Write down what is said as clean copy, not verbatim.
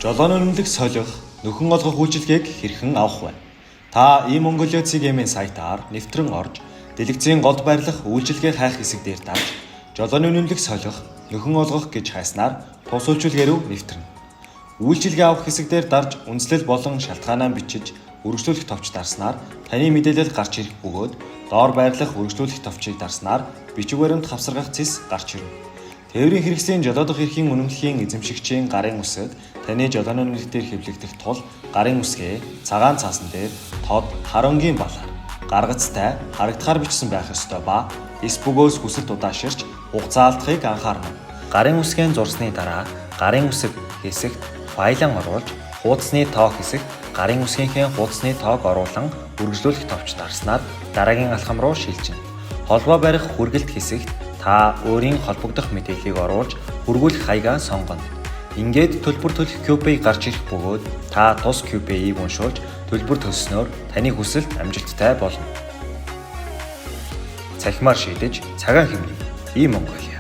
Жолооны үнэмлэх солих, нөхөн олгох үйлчилгээг хэрхэн авах вэ? Та e-Mongolia CGM-ийн сайтаар нэвтрэн орж, дэлгэцийн голд байрлах үйлчилгээ хайх хэсэг дээр дарж, жолооны үнэмлэх солих, нөхөн олгох гэж хайснаар тус үйлчилгээ рүү нэвтрэнэ. Үйлчилгээ авах хэсэг дээр дарж, үндэслэл болон шалтгаанаа бичиж, үргэлжлүүлэх товч дарснаар таны мэдээлэл гарч ирэх бөгөөд доор байрлах үргэлжлүүлэх товчийг дарснаар бичиг баримт хавсаргах цэс гарч ирнэ. Тээврийн хэрэгслийн жолоодох эрхийн үнэмлэхийн эзэмшигчийн гарын үсэд таны жолооны үнэмлэх дээр хэвлэгдэх тул гарын үсгээ цагаан цаасан дээр тод харангийн балаар гаргацтай харагдахаар бичсэн байх ёстой ба эс бөгөөс хүсэлт удааширч хугацаа алдахыг анхаарна. Гарын үсгийн зурсны дараа гарын үсэг хэсэгт файлан оруулж хуудасны тоог хэсэгт гарын үсгийнхээ хуудасны тоог оруулан үргэлжлүүлэх товч дарснаар дараагийн алхам руу шилжинэ. Холбоо барих хүргэлт хэсэгт та өөрийн холбогдох мэдээллийг оруулж хүргүүлэх хаягаа сонгоно. Ингээд төлбөр төлөх QPay гарч ирэх бөгөөд та тус QPay-ийг уншуулж төлбөр төлснөөр таны хүсэлт амжилттай болно. Цахимаар шийдэж цагаан хэмнэн e-Mongolia